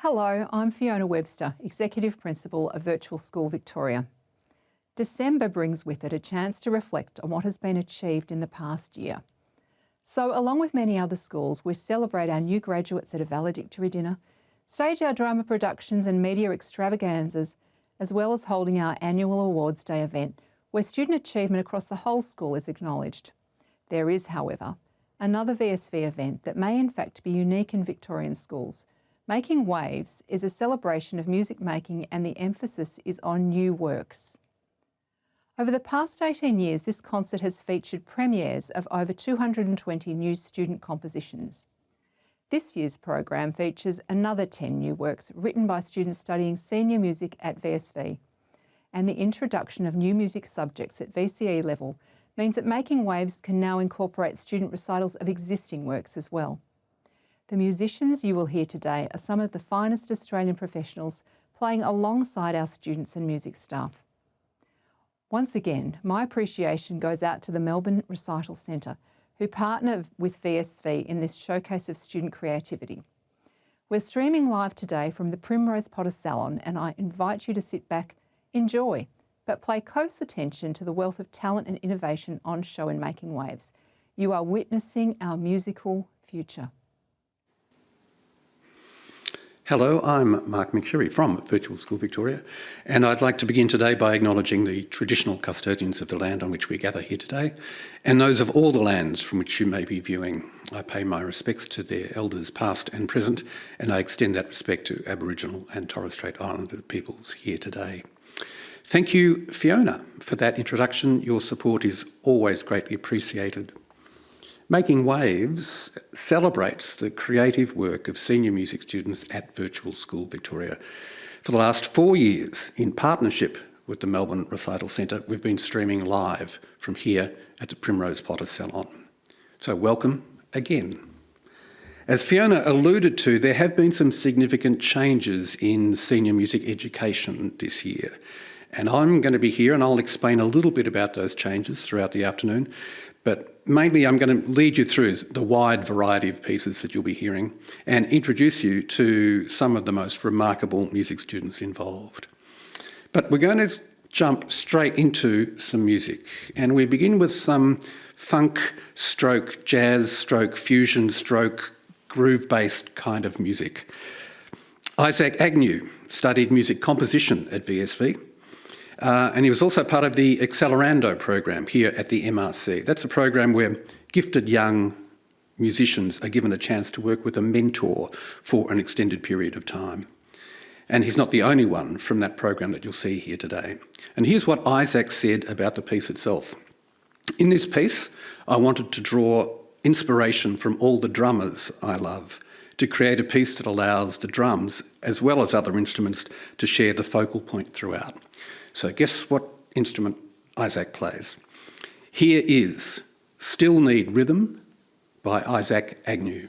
Hello, I'm Fiona Webster, Executive Principal of Virtual School Victoria. December brings with it a chance to reflect on what has been achieved in the past year. So, along with many other schools, we celebrate our new graduates at a valedictory dinner, stage our drama productions and media extravaganzas, as well as holding our annual Awards Day event, where student achievement across the whole school is acknowledged. There is, however, another VSV event that may in fact be unique in Victorian schools. Making Waves is a celebration of music making and the emphasis is on new works. Over the past 18 years, this concert has featured premieres of over 220 new student compositions. This year's program features another 10 new works written by students studying senior music at VSV, and the introduction of new music subjects at VCE level means that Making Waves can now incorporate student recitals of existing works as well. The musicians you will hear today are some of the finest Australian professionals playing alongside our students and music staff. Once again, my appreciation goes out to the Melbourne Recital Centre, who partner with VSV in this showcase of student creativity. We're streaming live today from the Primrose Salon, and I invite you to sit back, enjoy, but pay close attention to the wealth of talent and innovation on show in Making Waves. You are witnessing our musical future. Hello, I'm Mark McSherry from Virtual School Victoria, and I'd like to begin today by acknowledging the traditional custodians of the land on which we gather here today, and those of all the lands from which you may be viewing. I pay my respects to their elders past and present, and I extend that respect to Aboriginal and Torres Strait Islander peoples here today. Thank you, Fiona, for that introduction. Your support is always greatly appreciated. Making Waves celebrates the creative work of senior music students at Virtual School Victoria. For the last 4 years, in partnership with the Melbourne Recital Centre, we've been streaming live from here at the Primrose Salon. So welcome again. As Fiona alluded to, there have been some significant changes in senior music education this year. And I'm going to be here and I'll explain a little bit about those changes throughout the afternoon. But mainly I'm going to lead you through the wide variety of pieces that you'll be hearing and introduce you to some of the most remarkable music students involved. But we're going to jump straight into some music, and we begin with some funk stroke jazz stroke fusion stroke groove-based kind of music. Isaac Agnew studied music composition at VSV. And he was also part of the Accelerando program here at the MRC. That's a program where gifted young musicians are given a chance to work with a mentor for an extended period of time. And he's not the only one from that program that you'll see here today. And here's what Isaac said about the piece itself. In this piece, I wanted to draw inspiration from all the drummers I love to create a piece that allows the drums, as well as other instruments, to share the focal point throughout. So guess what instrument Isaac plays? Here is Still Need Rhythm by Isaac Agnew.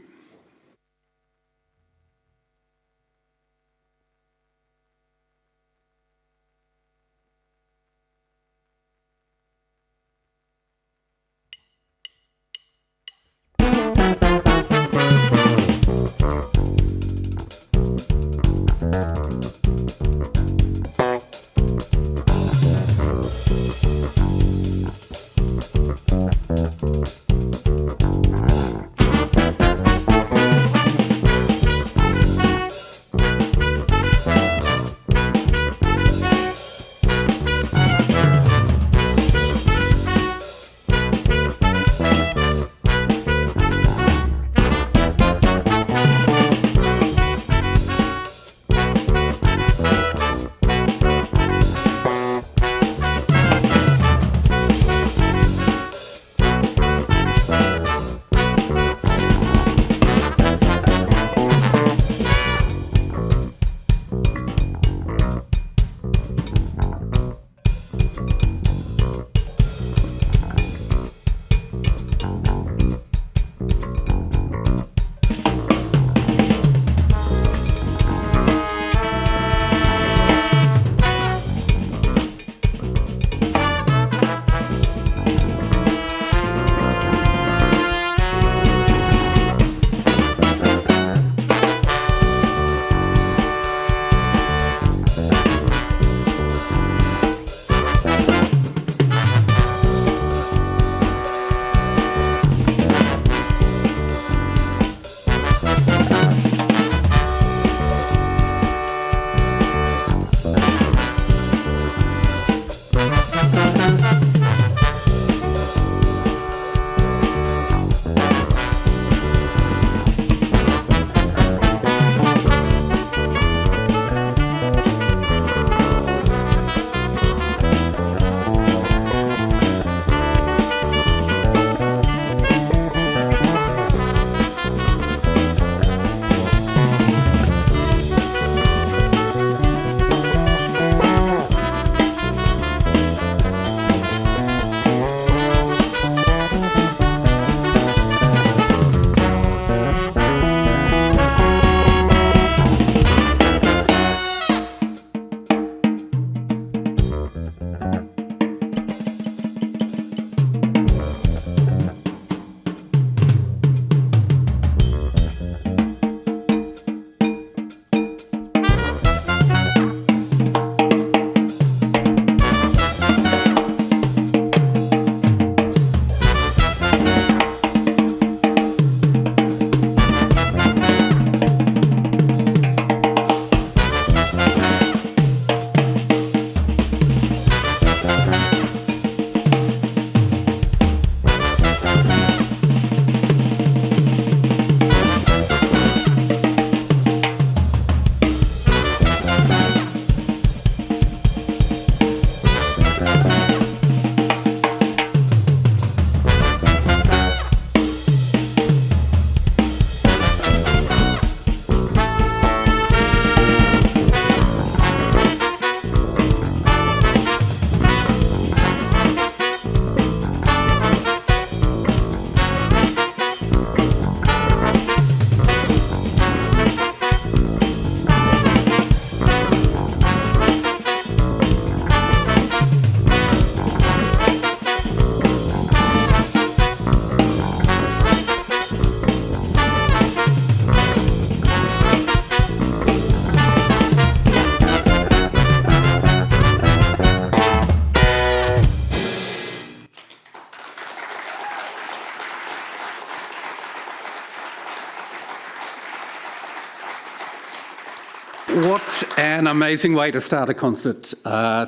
What an amazing way to start a concert.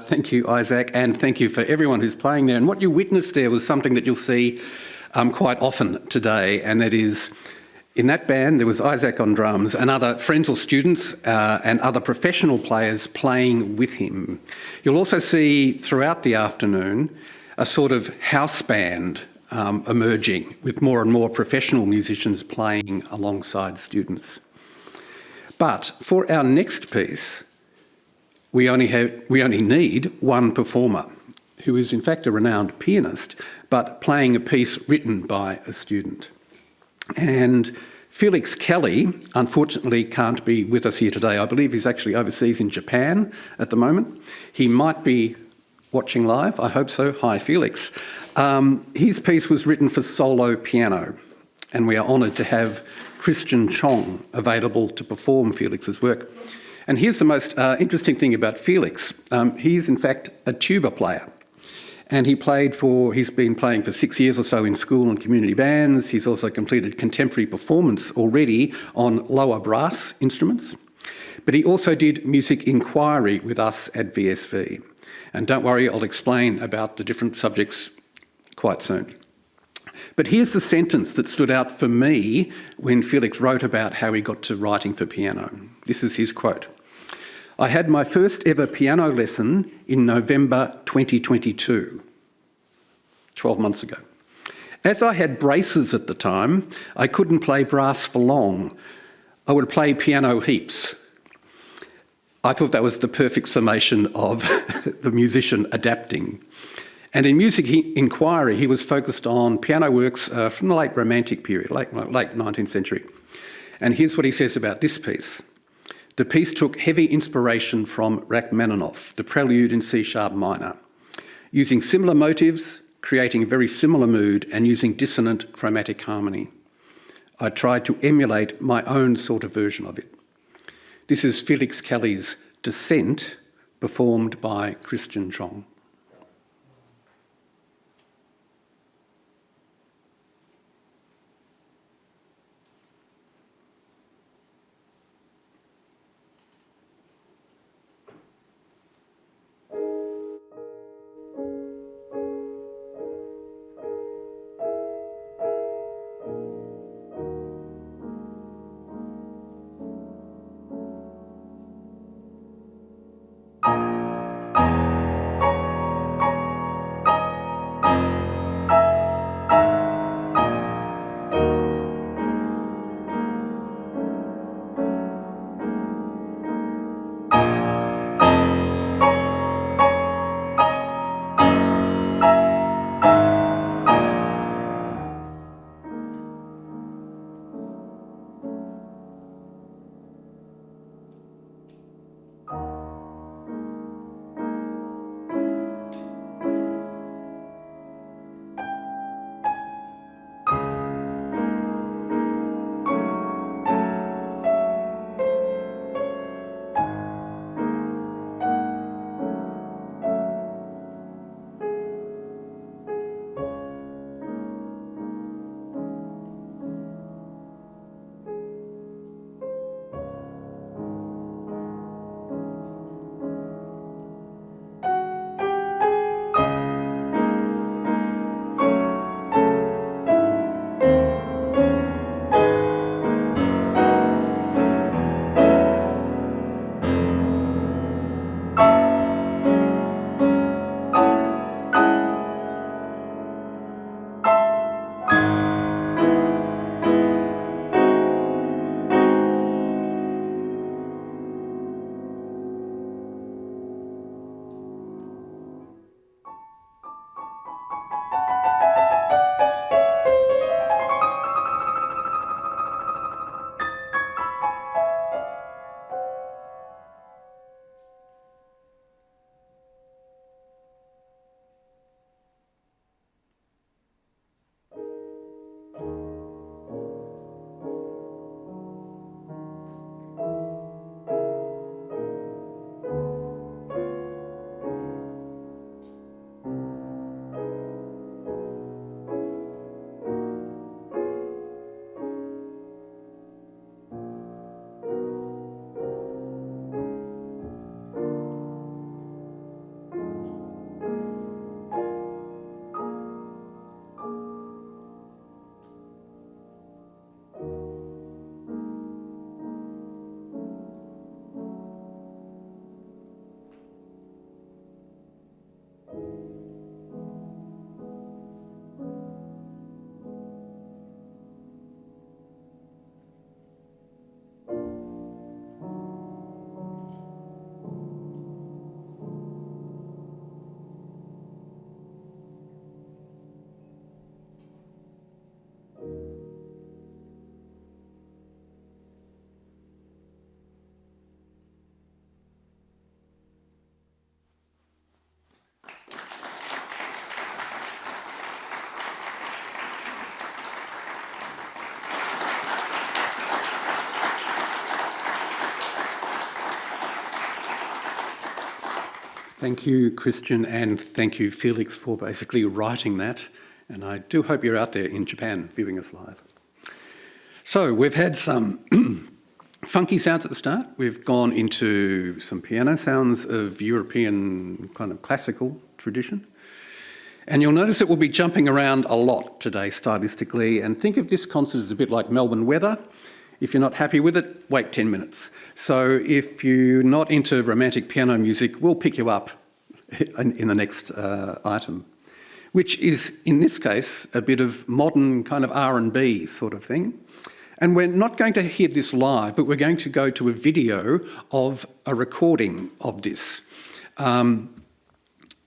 Thank you, Isaac, and thank you for everyone who's playing there. And what you witnessed there was something that you'll see quite often today, and that is, in that band there was Isaac on drums and other friends or students and other professional players playing with him. You'll also see throughout the afternoon a sort of house band emerging with more and more professional musicians playing alongside students. But for our next piece, we only need one performer, who is in fact a renowned pianist, but playing a piece written by a student. And Felix Kelly, unfortunately, can't be with us here today. I believe he's actually overseas in Japan at the moment. He might be watching live. I hope so. Hi, Felix. His piece was written for solo piano, and we are honoured to have Christian Chong available to perform Felix's work. And here's the most interesting thing about Felix. He's in fact a tuba player, and he's been playing for 6 years or so in school and community bands. He's also completed contemporary performance already on lower brass instruments, but he also did music inquiry with us at VSV. And don't worry, I'll explain about the different subjects quite soon. But here's the sentence that stood out for me when Felix wrote about how he got to writing for piano. This is his quote. "I had my first ever piano lesson in November 2022, 12 months ago. As I had braces at the time, I couldn't play brass for long. I would play piano heaps." I thought that was the perfect summation of the musician adapting. And in music inquiry, he was focused on piano works from the late Romantic period, late 19th century. And here's what he says about this piece. "The piece took heavy inspiration from Rachmaninoff, the prelude in C-sharp minor, using similar motives, creating a very similar mood, and using dissonant chromatic harmony. I tried to emulate my own sort of version of it." This is Felix Kelly's Descent, performed by Christian Chong. Thank you, Christian, and thank you, Felix, for basically writing that. And I do hope you're out there in Japan viewing us live. So we've had some funky sounds at the start. We've gone into some piano sounds of European kind of classical tradition. And you'll notice that we'll be jumping around a lot today stylistically. And think of this concert as a bit like Melbourne weather. If you're not happy with it, wait 10 minutes. So if you're not into romantic piano music, we'll pick you up in the next item, which is, in this case, a bit of modern kind of R&B sort of thing. And we're not going to hear this live, but we're going to go to a video of a recording of this.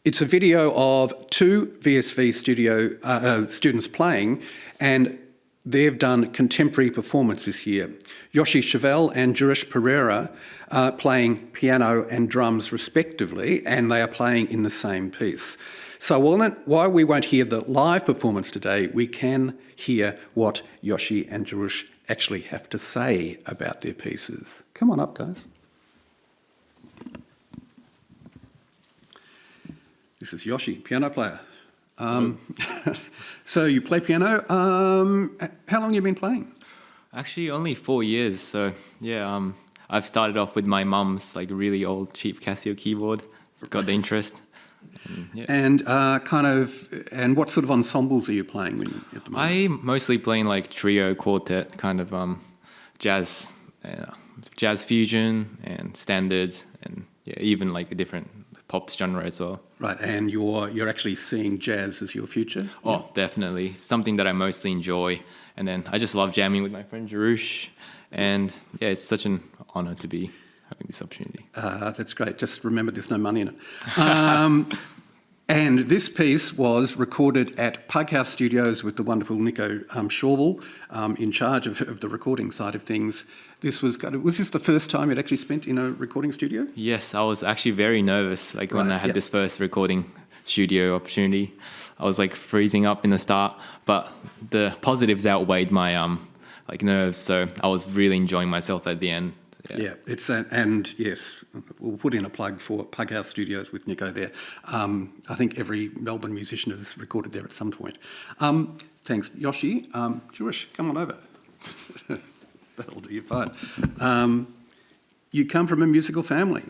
It's a video of two VSV studio students playing, and they've done contemporary performance this year. Yoshi Chevelle and Juresh Pereira are playing piano and drums respectively, and they are playing in the same piece. So while we won't hear the live performance today, we can hear what Yoshi and Juresh actually have to say about their pieces. Come on up, guys. This is Yoshi, piano player. So you play piano. How long have you been playing? Actually, only 4 years. So yeah, I've started off with my mum's like really old cheap Casio keyboard. It's got the interest. And And what sort of ensembles are you playing at the moment? I'm mostly playing like trio, quartet, kind of jazz fusion and standards, and yeah, even like a different pop genre as well. Right, and you're actually seeing jazz as your future? Oh, definitely. It's something that I mostly enjoy. And then I just love jamming with my friend Jarush. And yeah, it's such an honour to be having this opportunity. That's great. Just remember there's no money in it. And this piece was recorded at Pughouse Studios with the wonderful Nico Schauble in charge of the recording side of things. Was this the first time you'd actually spent in a recording studio? Yes, I was actually very nervous. When I had this first recording studio opportunity, I was like freezing up in the start, but the positives outweighed my nerves. So I was really enjoying myself at the end. Yeah, and yes, we'll put in a plug for Pughouse Studios with Nico there. I think every Melbourne musician has recorded there at some point. Thanks, Yoshi. Juresh, come on over. That'll do you fine. You come from a musical family.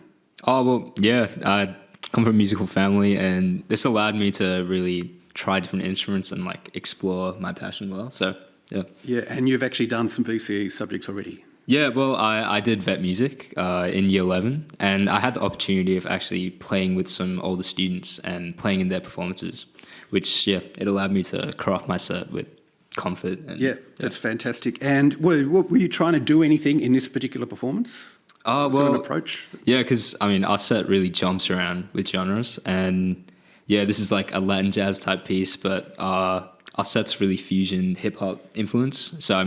Oh, well, yeah, I come from a musical family, and this allowed me to really try different instruments and explore my passion well. So, yeah. Yeah, and you've actually done some VCE subjects already. Yeah, well, I did vet music in year 11, and I had the opportunity of actually playing with some older students and playing in their performances, which, yeah, it allowed me to craft my cert with comfort. And, that's fantastic. And were you trying to do anything in this particular performance? An approach? Yeah, because, our set really jumps around with genres, and, yeah, this is like a Latin jazz type piece, but our set's really fusion hip-hop influence, so,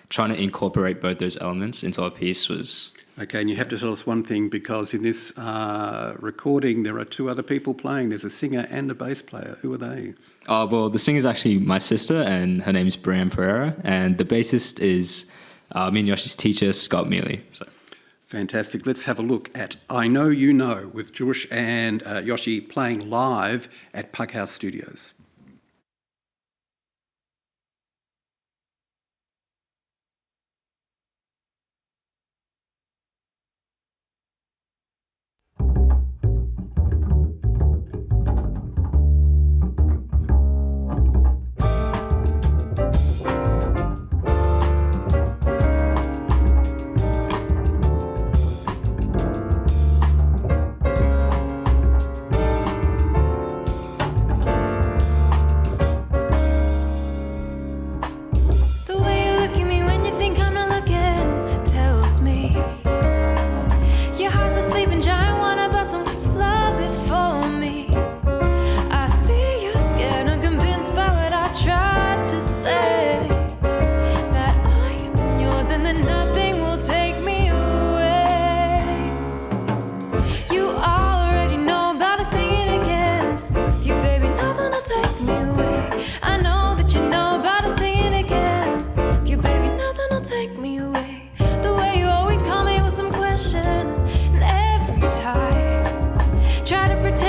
trying to incorporate both those elements into our piece was... Okay, and you have to tell us one thing, because in this recording there are two other people playing. There's a singer and a bass player. Who are they? Well, the singer's actually my sister, and her name's Brian Pereira, and the bassist is me and Yoshi's teacher, Scott Mealy. So. Fantastic. Let's have a look at I Know You Know with Juresh and Yoshi playing live at Pughouse Studios. Try to pretend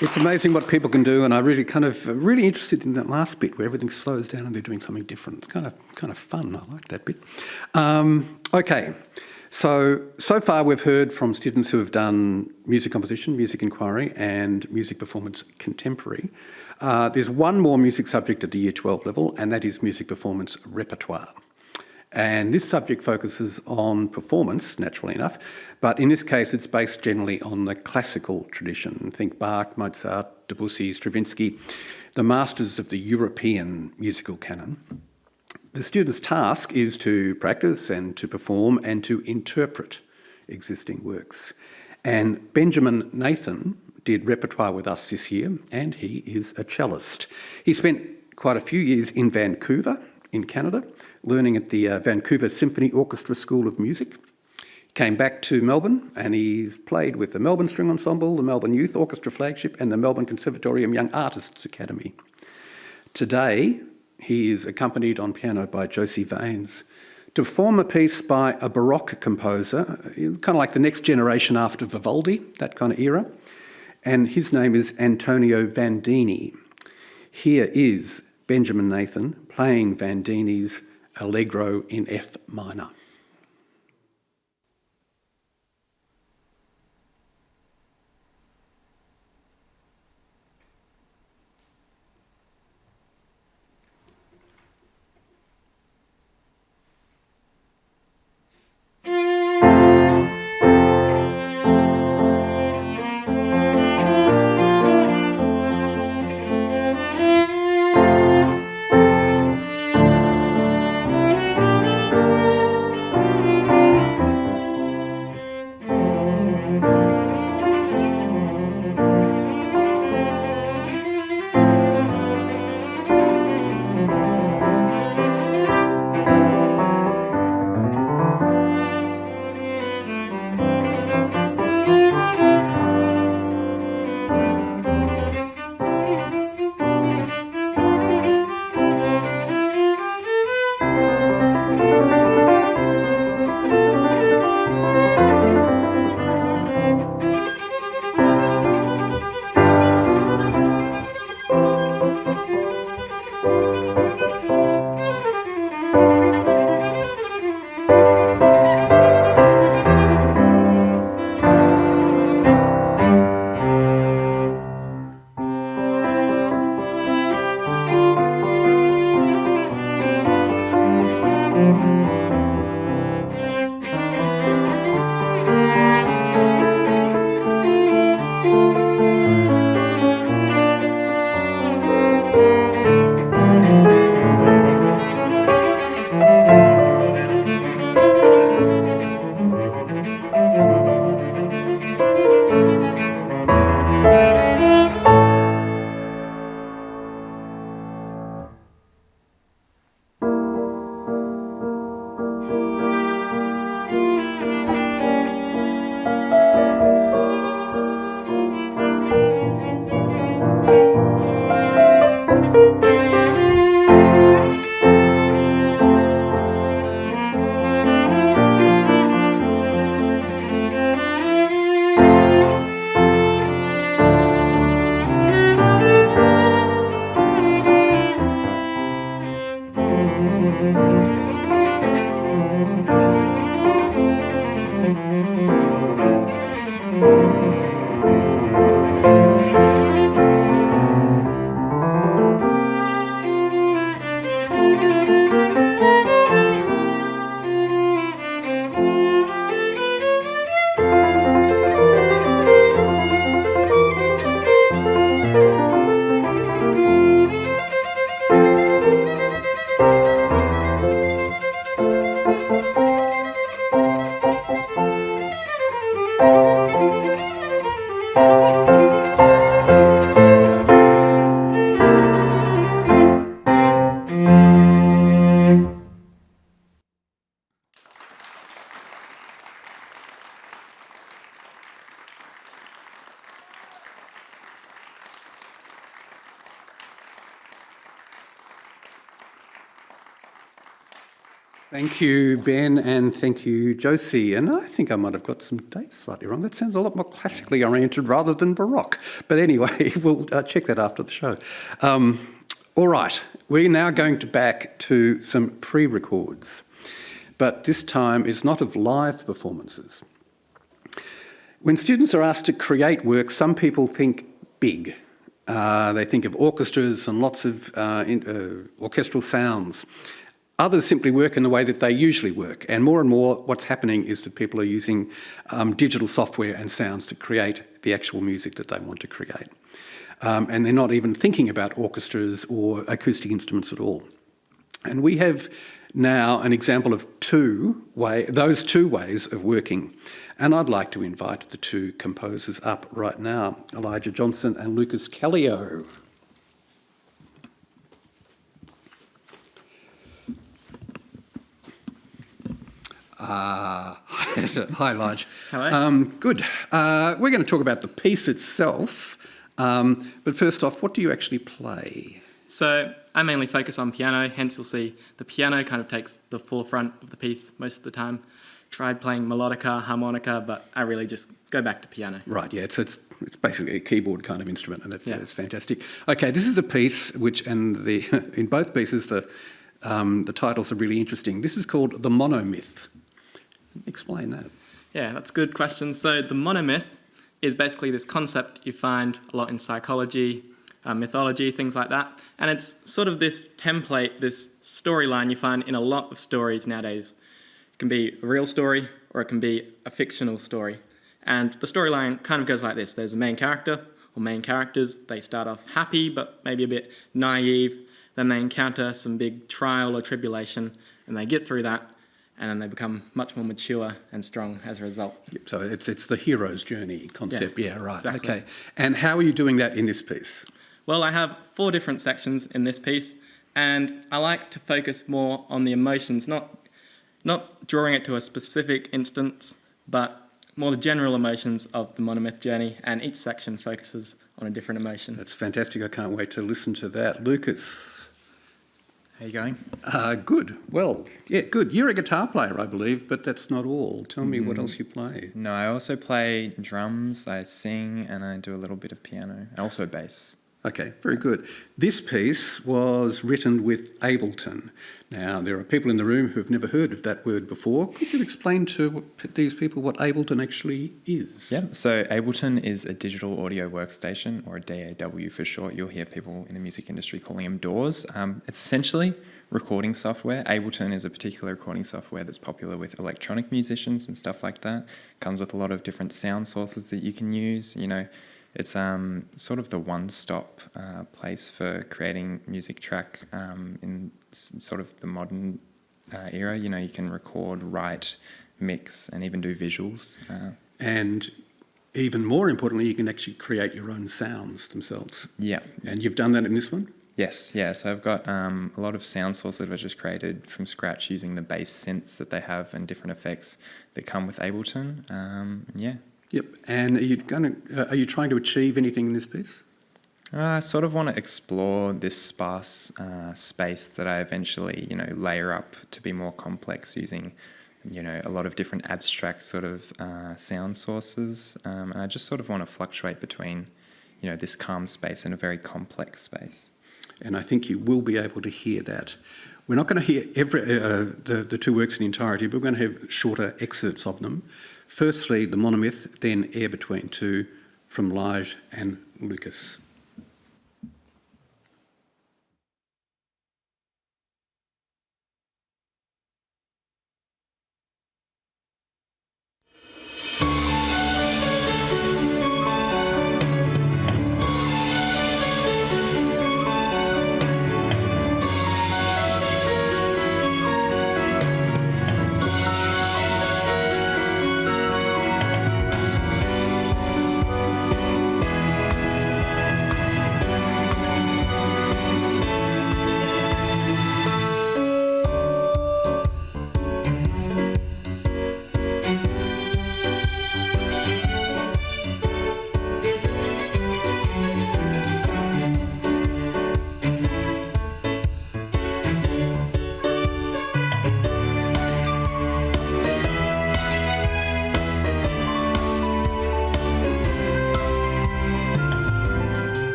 It's amazing what people can do, and I'm really interested in that last bit where everything slows down and they're doing something different. It's kind of fun. I like that bit. Okay, so far we've heard from students who have done music composition, music inquiry, and music performance contemporary. There's one more music subject at the Year 12 level, and that is music performance repertoire. And this subject focuses on performance, naturally enough, but in this case it's based generally on the classical tradition. Think Bach, Mozart, Debussy, Stravinsky, the masters of the European musical canon. The student's task is to practice and to perform and to interpret existing works. And Benjamin Nathan did repertoire with us this year, and he is a cellist. He spent quite a few years in Vancouver, in Canada, learning at the Vancouver Symphony Orchestra School of Music. He came back to Melbourne and he's played with the Melbourne String Ensemble, the Melbourne Youth Orchestra Flagship and the Melbourne Conservatorium Young Artists Academy. Today, he is accompanied on piano by Josie Vaines to perform a piece by a Baroque composer, kind of like the next generation after Vivaldi, that kind of era, and his name is Antonio Vandini. Here is Benjamin Nathan playing Vandini's Allegro in F minor. Thank you, Ben, and thank you, Josie. And I think I might have got some dates slightly wrong. That sounds a lot more classically oriented rather than Baroque. But anyway, we'll check that after the show. All right, we're now going back to some pre-records. But this time is not of live performances. When students are asked to create work, some people think big. They think of orchestras and lots of orchestral sounds. Others simply work in the way that they usually work. And more, what's happening is that people are using digital software and sounds to create the actual music that they want to create. And they're not even thinking about orchestras or acoustic instruments at all. And we have now an example of those two ways of working. And I'd like to invite the two composers up right now, Elijah Johnson and Lucas Callio. Hi, Elijah. Hello. Good. We're going to talk about the piece itself. But first off, what do you actually play? So I mainly focus on piano, hence you'll see the piano kind of takes the forefront of the piece most of the time. Tried playing melodica, harmonica, but I really just go back to piano. Right, yeah, it's basically a keyboard kind of instrument, and that's fantastic. Okay, this is a piece in both pieces the titles are really interesting. This is called The Monomyth. Explain that. Yeah, that's a good question. So the monomyth is basically this concept you find a lot in psychology, mythology, things like that. And it's sort of this template, this storyline you find in a lot of stories nowadays. It can be a real story or it can be a fictional story. And the storyline kind of goes like this. There's a main character or main characters. They start off happy but maybe a bit naive. Then they encounter some big trial or tribulation and they get through that. And then they become much more mature and strong as a result. Yep, so it's the hero's journey concept. Yeah, right. Exactly. Okay. And how are you doing that in this piece? Well, I have 4 different sections in this piece, and I like to focus more on the emotions, not drawing it to a specific instance, but more the general emotions of the monomyth journey, and each section focuses on a different emotion. That's fantastic. I can't wait to listen to that. Lucas. How you going? Good. Well, yeah, good. You're a guitar player, I believe, but that's not all. Tell me what else you play. No, I also play drums, I sing, and I do a little bit of piano, and also bass. Okay, very good. This piece was written with Ableton. Now, there are people in the room who have never heard of that word before. Could you explain to these people what Ableton actually is? Yeah, so Ableton is a digital audio workstation, or a DAW for short. You'll hear people in the music industry calling them DAWs. It's essentially recording software. Ableton is a particular recording software that's popular with electronic musicians and stuff like that. Comes with a lot of different sound sources that you can use. You know, it's sort of the one-stop place for creating music track in sort of the modern era. You know, you can record, write, mix, and even do visuals. And even more importantly, you can actually create your own sounds themselves. Yeah. And you've done that in this one? Yes, yeah. So I've got a lot of sound sources that I've just created from scratch using the bass synths that they have and different effects that come with Ableton. Yeah. Yep. And are you trying to achieve anything in this piece? I sort of want to explore this sparse space that I eventually, layer up to be more complex using, a lot of different abstract sort of sound sources. And I just sort of want to fluctuate between, this calm space and a very complex space. And I think you will be able to hear that. We're not going to hear the two works in entirety, but we're going to have shorter excerpts of them. Firstly, the monomyth, then Air Between Two from Lige and Lucas.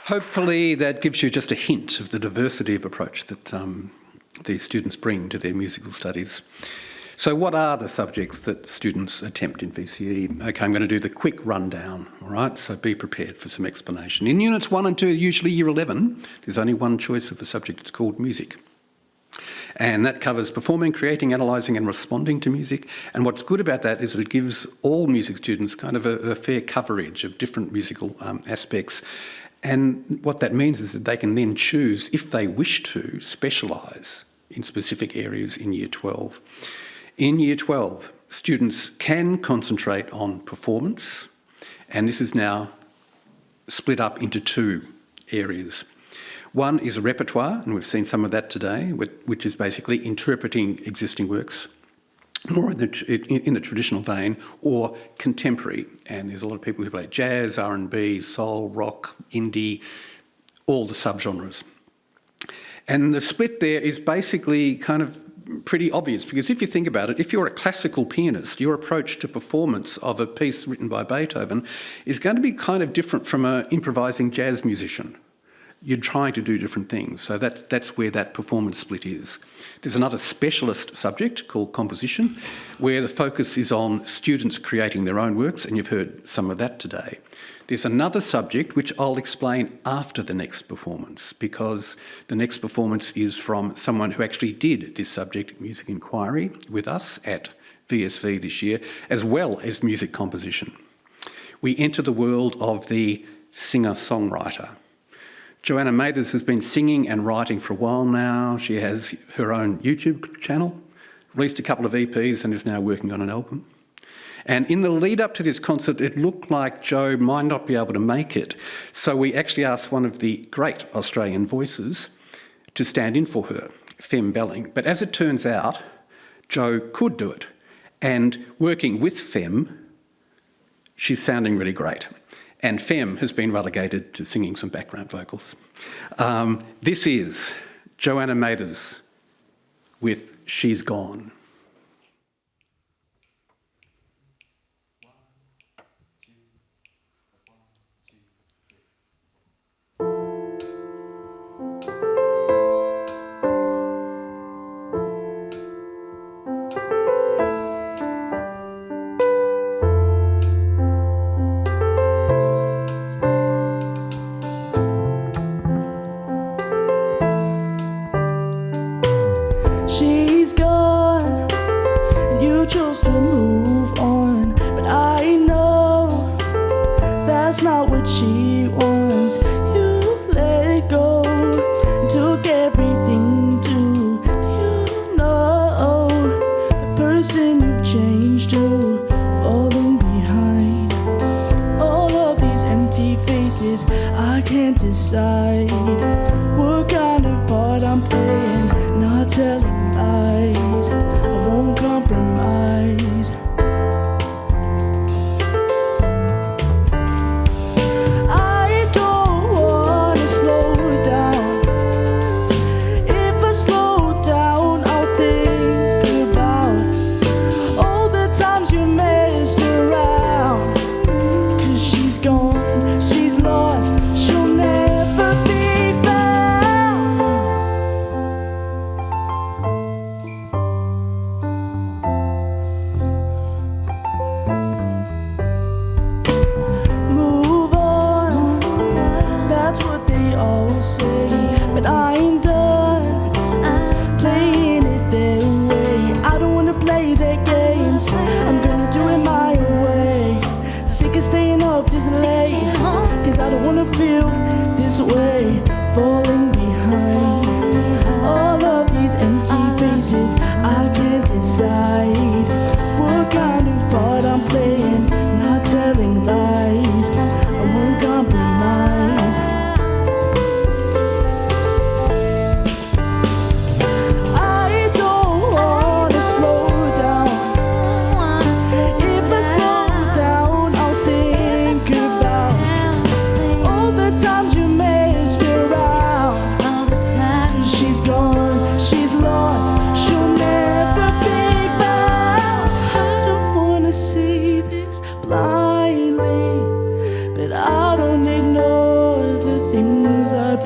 Hopefully that gives you just a hint of the diversity of approach that these students bring to their musical studies. So what are the subjects that students attempt in VCE? Okay, I'm going to do the quick rundown, all right? So be prepared for some explanation. In Units 1 and 2, usually Year 11, there's only one choice of a subject. It's called music. And that covers performing, creating, analysing and responding to music. And what's good about that is that it gives all music students kind of a fair coverage of different musical aspects. And what that means is that they can then choose, if they wish to, specialise in specific areas in Year 12. In Year 12, students can concentrate on performance, and this is now split up into two areas. One is repertoire, and we've seen some of that today, which is basically interpreting existing works, more in the traditional vein, or contemporary. And there's a lot of people who play jazz, R&B, soul, rock, indie, all the subgenres. And the split there is basically kind of pretty obvious, because if you think about it, if you're a classical pianist, your approach to performance of a piece written by Beethoven is going to be kind of different from an improvising jazz musician. You're trying to do different things, so that's where that performance split is. There's another specialist subject called composition, where the focus is on students creating their own works, and you've heard some of that today. There's another subject which I'll explain after the next performance, because the next performance is from someone who actually did this subject, music inquiry, with us at VSV this year, as well as music composition. We enter the world of the singer-songwriter. Joanna Mathers has been singing and writing for a while now. She has her own YouTube channel, released a couple of EPs and is now working on an album. And in the lead up to this concert, it looked like Jo might not be able to make it. So we actually asked one of the great Australian voices to stand in for her, Fem Belling. But as it turns out, Jo could do it. And working with Fem, she's sounding really great. And Fem has been relegated to singing some background vocals. This is Joanna Mathers with She's Gone. She's gone, and you chose to move on. But I know that's not what she wants. You let go and took everything too. Do you know the person you've changed to? Falling behind all of these empty faces, I can't decide what kind of part I'm playing. Not telling lies, I won't compromise. I don't wanna slow down. If I slow down, I'll think about all the times you messed around. 'Cause she's gone, she's lost, she'll never be found. Move on, that's what they all say. But I ain't done playing it their way. I don't wanna play their games, I'm gonna do it my own way. Sick of staying up this late, 'cause I don't wanna feel this way. Falling behind all of these empty faces, I can't decide what kind of part I'm playing. Not telling lies, I won't compromise. I don't wanna slow down. If I slow down, I'll think about all the times you messed around.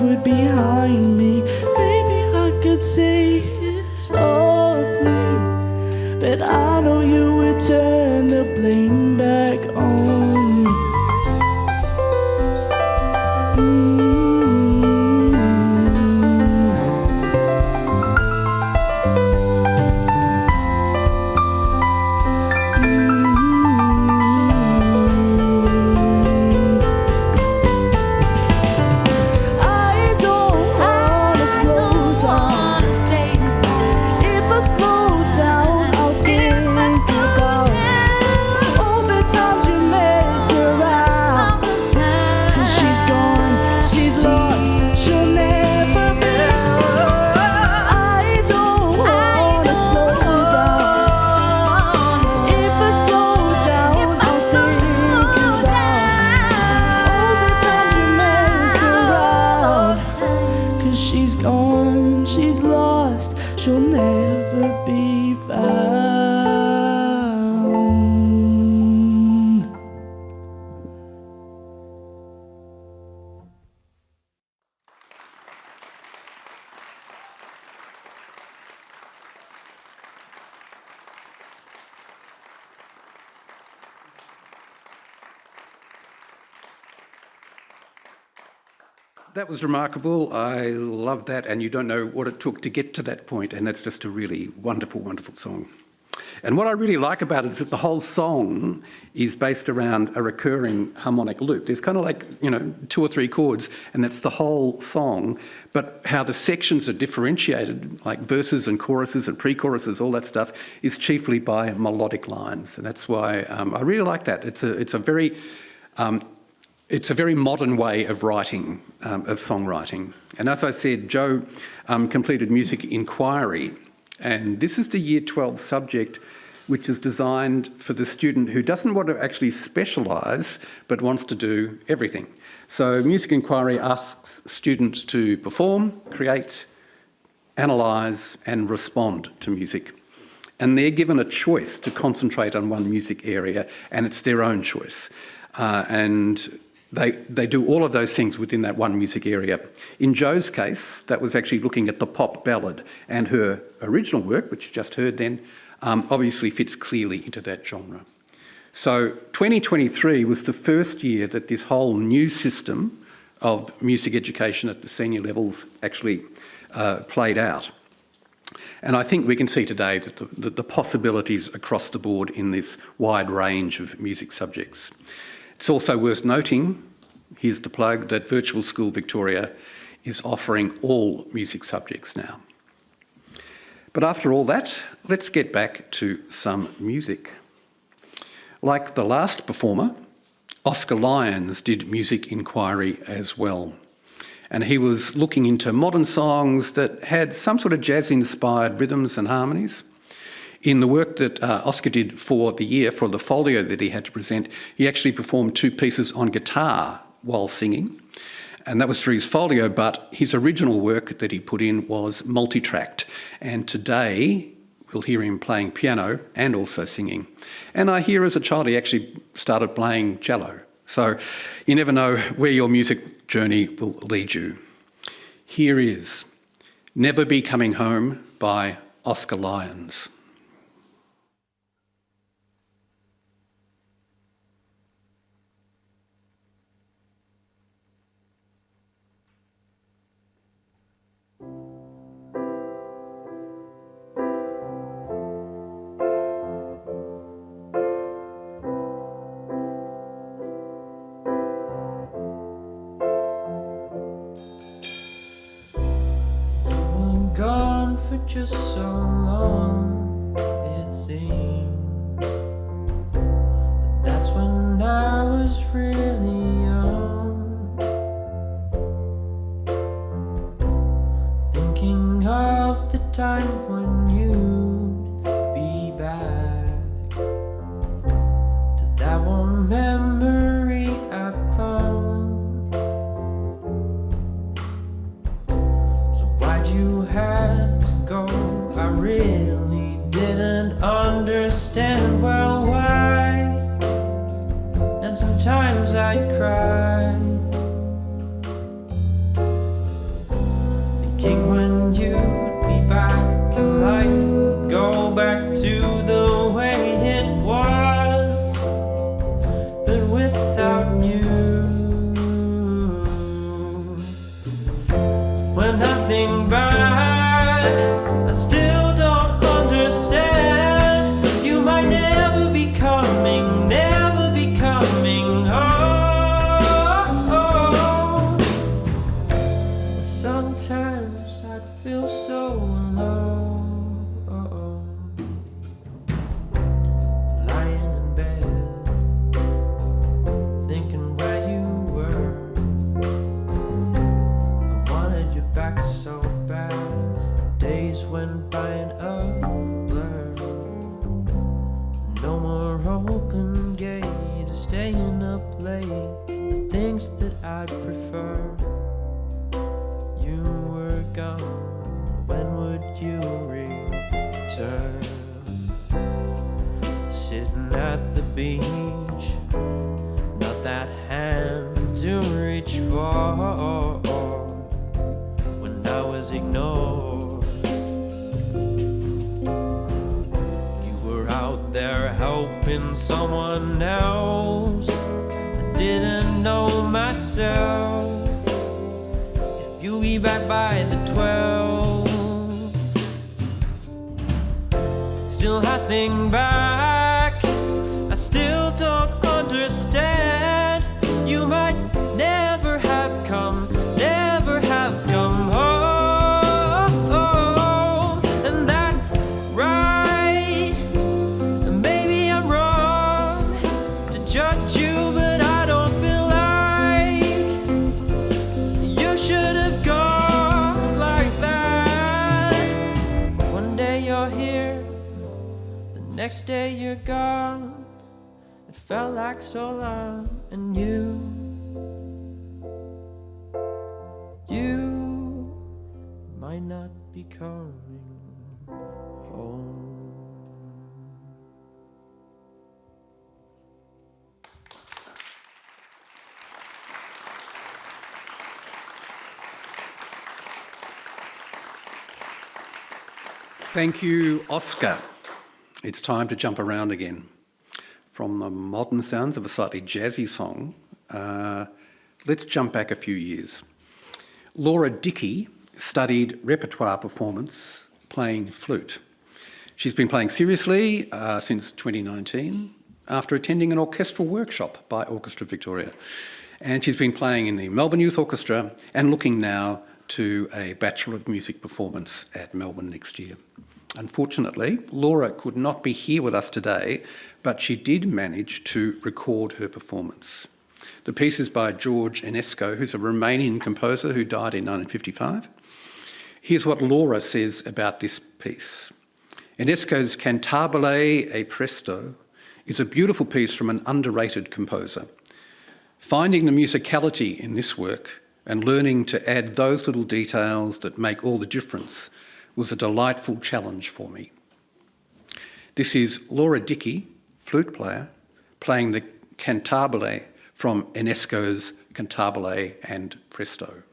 whispered behind me. Maybe I could say it softly, but I know you would turn the blame back on me. She'll never be found. That was remarkable. I love that, and you don't know what it took to get to that point, and that's just a really wonderful, wonderful song. And what I really like about it is that the whole song is based around a recurring harmonic loop. There's kind of like, 2 or 3 chords, and that's the whole song, but how the sections are differentiated, like verses and choruses and pre-choruses, all that stuff, is chiefly by melodic lines, and that's why I really like that. It's a very modern way of writing, of songwriting. And as I said, Joe completed music inquiry, and this is the Year 12 subject which is designed for the student who doesn't want to actually specialise but wants to do everything. So music inquiry asks students to perform, create, analyse and respond to music. And they're given a choice to concentrate on one music area, and it's their own choice. And they do all of those things within that one music area. In Jo's case, that was actually looking at the pop ballad, and her original work, which you just heard then, obviously fits clearly into that genre. So 2023 was the first year that this whole new system of music education at the senior levels actually played out. And I think we can see today that the possibilities across the board in this wide range of music subjects. It's also worth noting, here's the plug, that Virtual School Victoria is offering all music subjects now. But after all that, let's get back to some music. Like the last performer, Oscar Lyons did music inquiry as well. And he was looking into modern songs that had some sort of jazz-inspired rhythms and harmonies. In the work that Oscar did for the year, for the folio that he had to present, he actually performed 2 pieces on guitar while singing. And that was for his folio, but his original work that he put in was multi-tracked. And today, we'll hear him playing piano and also singing. And I hear as a child he actually started playing cello. So you never know where your music journey will lead you. Here is Never Be Coming Home by Oscar Lyons. For just so long, it seemed. But that's when I was really young, thinking of the time when you'd be back to that one memory I've clung. So why'd you have go? I really didn't understand well why, and sometimes I'd cry. when I think back, I still don't understand. You might never be coming, never be coming home. Sometimes I feel so alone, lying in bed, thinking where you were. I wanted you back so bad. Days went by in a blur. No more open gate, staying up late, the things that I'd prefer. You were gone, when would you return? Sitting at the beach, not that hand to reach for when I was ignored. You were out there helping someone else. I didn't know myself. If you'll be back by the 12, still I think back, I still don't understand. You might never have come, never have come home, and that's right. And maybe I'm wrong to judge you, but I don't feel like you should have gone like that. One day you're here, the next day you're gone. It felt like so long, and you might not be coming home. Thank you, Oscar. It's time to jump around again. From the modern sounds of a slightly jazzy song, let's jump back a few years. Laura Dickey studied repertoire performance playing flute. She's been playing seriously since 2019 after attending an orchestral workshop by Orchestra Victoria. And she's been playing in the Melbourne Youth Orchestra and looking now to a Bachelor of Music performance at Melbourne next year. Unfortunately, Laura could not be here with us today, but she did manage to record her performance. The piece is by George Enesco, who's a Romanian composer who died in 1955. Here's what Laura says about this piece. Enesco's Cantabile e Presto is a beautiful piece from an underrated composer. Finding the musicality in this work and learning to add those little details that make all the difference was a delightful challenge for me. This is Laura Dickey, flute player, playing the Cantabile from Enesco's Cantabile and Presto.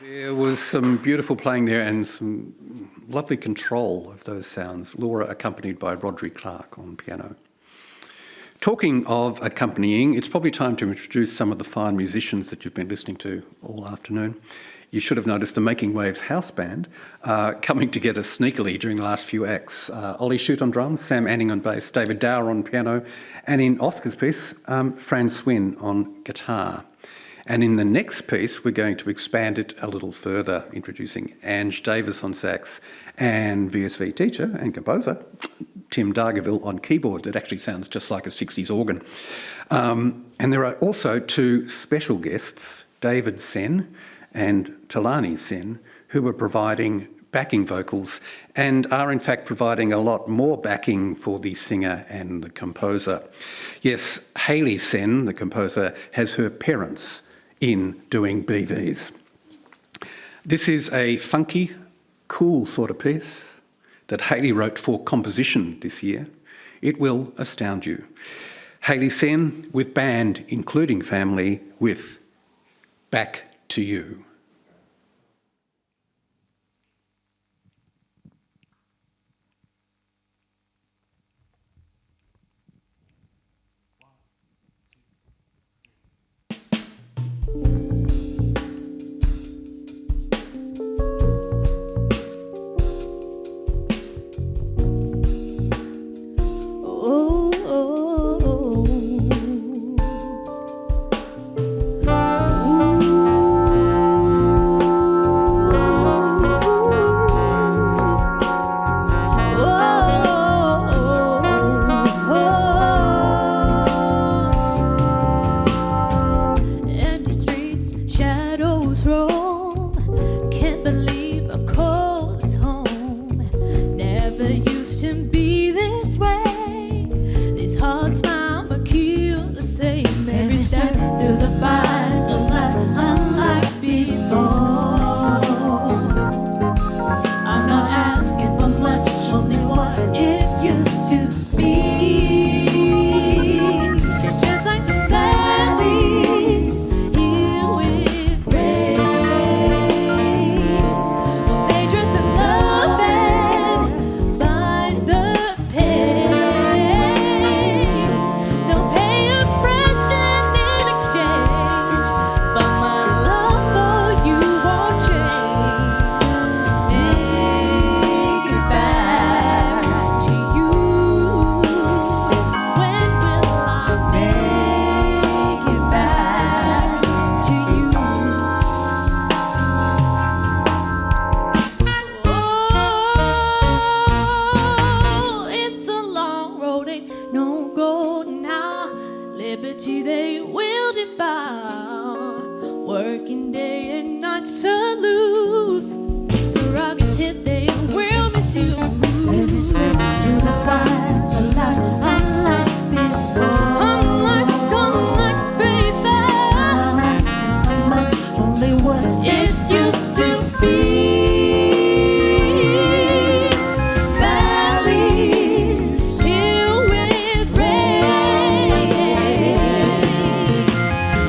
There was some beautiful playing there and some lovely control of those sounds. Laura accompanied by Rodri Clark on piano. Talking of accompanying, it's probably time to introduce some of the fine musicians that you've been listening to all afternoon. You should have noticed the Making Waves house band coming together sneakily during the last few acts. Ollie Shute on drums, Sam Anning on bass, David Dower on piano, and in Oscar's piece, Fran Swin on guitar. And in the next piece, we're going to expand it a little further, introducing Ange Davis on sax and VSV teacher and composer, Tim Dargaville on keyboard. That actually sounds just like a 60s organ. And there are also two special guests, David Sen and Talani Sen, who are providing backing vocals and are in fact providing a lot more backing for the singer and the composer. Yes, Hayley Sen, the composer, has her parents in doing BVs. This is a funky, cool sort of piece that Hayley wrote for composition this year. It will astound you. Hayley Sen with band, including family, with Back to You.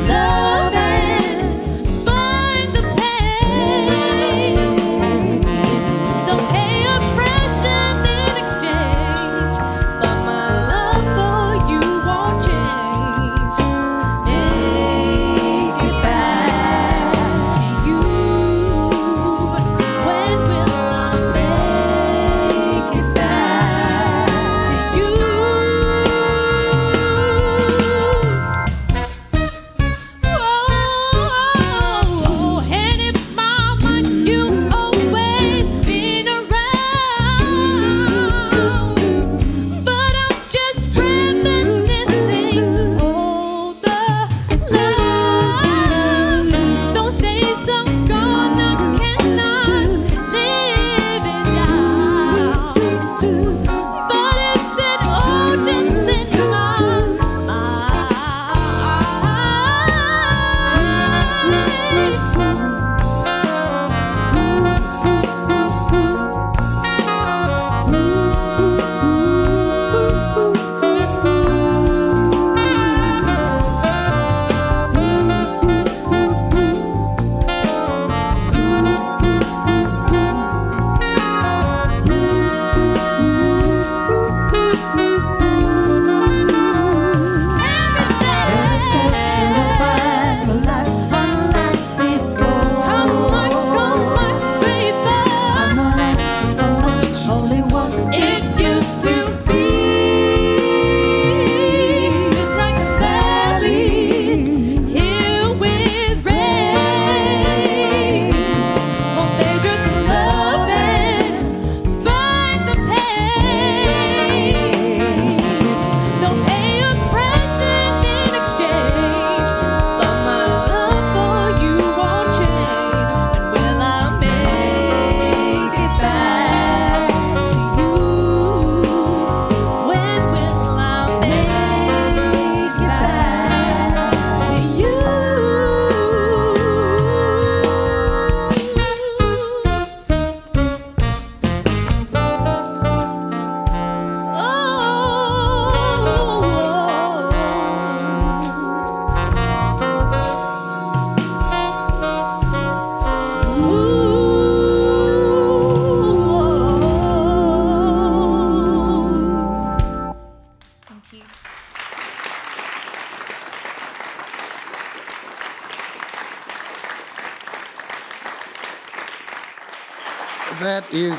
Love and find the pain.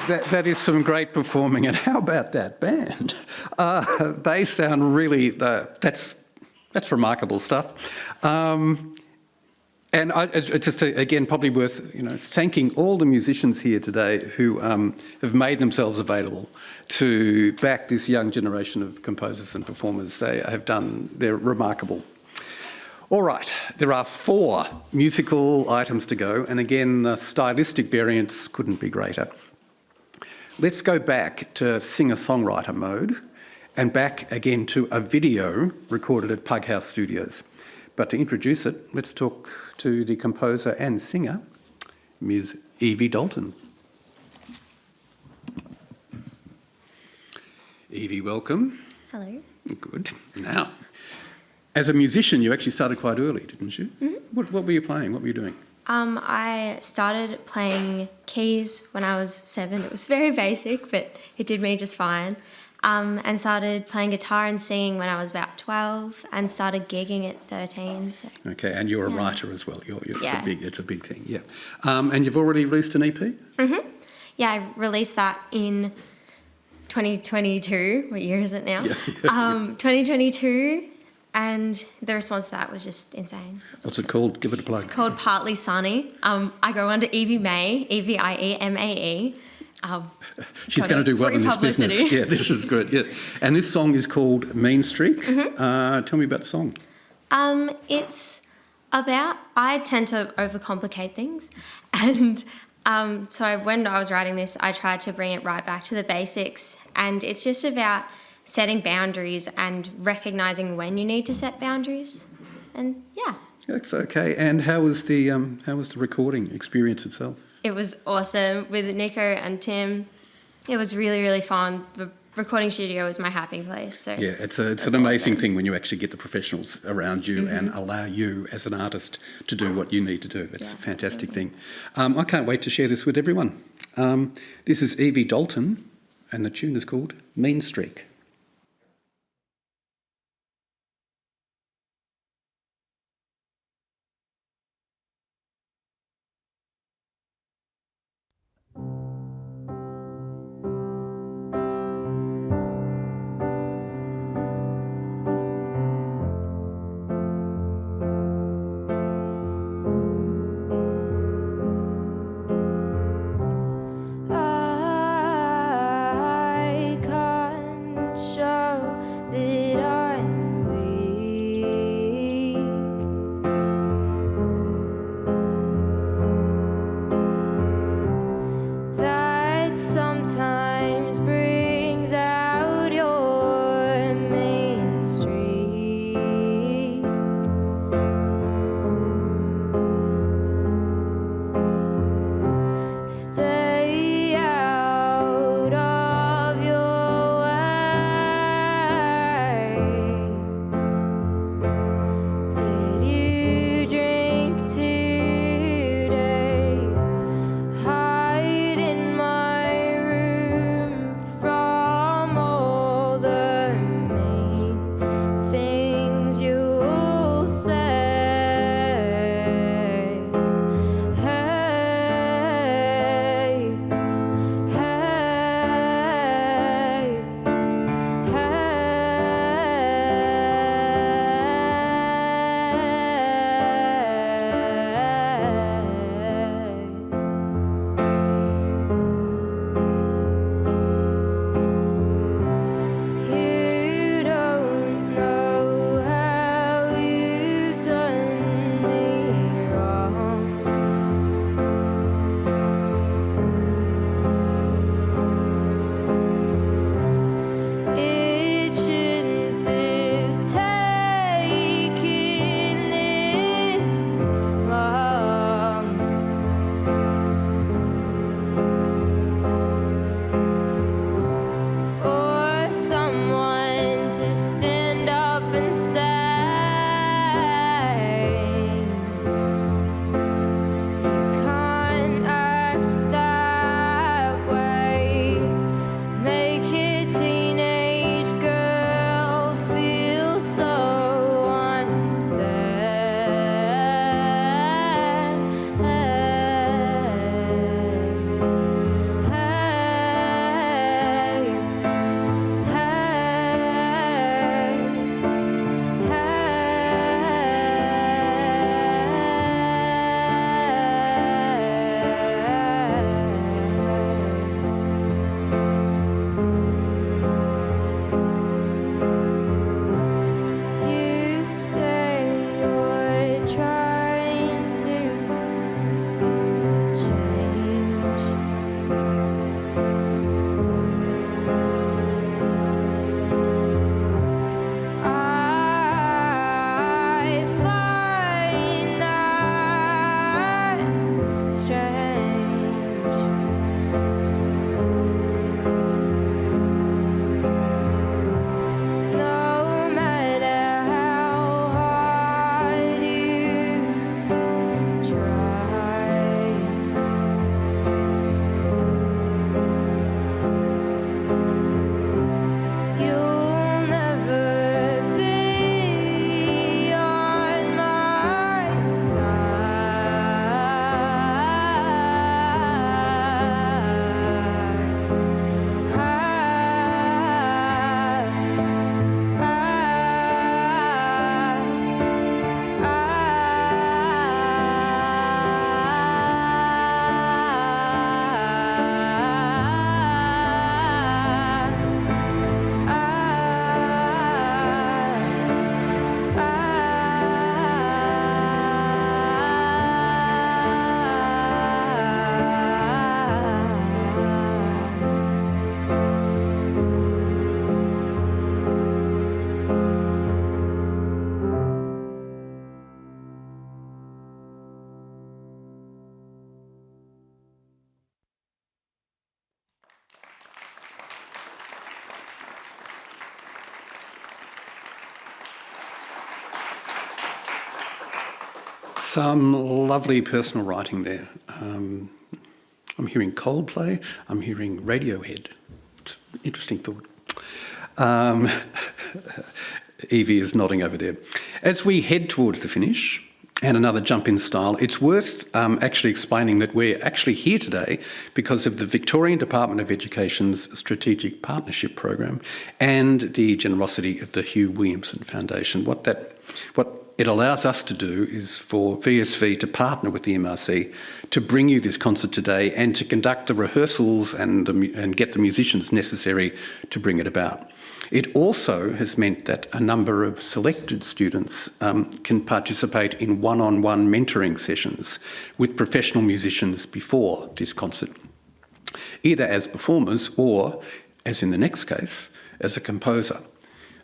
that is some great performing. And how about that band? They sound really, that's remarkable stuff. And it's just, again, probably worth thanking all the musicians here today who have made themselves available to back this young generation of composers and performers. They're remarkable. All right, there are 4 musical items to go, and again, the stylistic variance couldn't be greater. Let's go back to singer-songwriter mode and back again to a video recorded at Pug House Studios. But to introduce it, let's talk to the composer and singer, Ms. Evie Dalton. Evie, welcome. Hello. Good. Now, as a musician, you actually started quite early, didn't you? Mm-hmm. What were you playing? What were you doing? I started playing keys when I was 7. It was very basic, but it did me just fine. And started playing guitar and singing when I was about 12, and started gigging at 13. So. Okay, and you're a writer as well. It's a big thing, yeah. And you've already released an EP? Mm-hmm. Yeah, I released that in 2022. What year is it now? 2022. And the response to that was just insane. What's it called? Give it a plug. It's called Partly Sunny. I go under Evie Mae, EVIEMAE. She's going to do well in this business. Yeah, this is good. Yeah, and this song is called Mean Streak. Mm-hmm. Tell me about the song. It's about, I tend to overcomplicate things, and so when I was writing this, I tried to bring it right back to the basics, and it's just about setting boundaries and recognising when you need to set boundaries, and yeah. That's okay. And how was the recording experience itself? It was awesome with Nico and Tim. It was really, really fun. The recording studio was my happy place. So yeah, it's an amazing thing when you actually get the professionals around you and allow you as an artist to do what you need to do. It's a fantastic thing. I can't wait to share this with everyone. This is Evie Dalton, and the tune is called Mean Streak. I can't Some lovely personal writing there. I'm hearing Coldplay, I'm hearing Radiohead. Interesting thought. Evie is nodding over there. As we head towards the finish, and another jump in style, it's worth actually explaining that we're actually here today because of the Victorian Department of Education's Strategic Partnership Program and the generosity of the Hugh Williamson Foundation. What it allows us to do is for VSV to partner with the MRC to bring you this concert today and to conduct the rehearsals and get the musicians necessary to bring it about. It also has meant that a number of selected students can participate in one-on-one mentoring sessions with professional musicians before this concert, either as performers or, as in the next case, as a composer.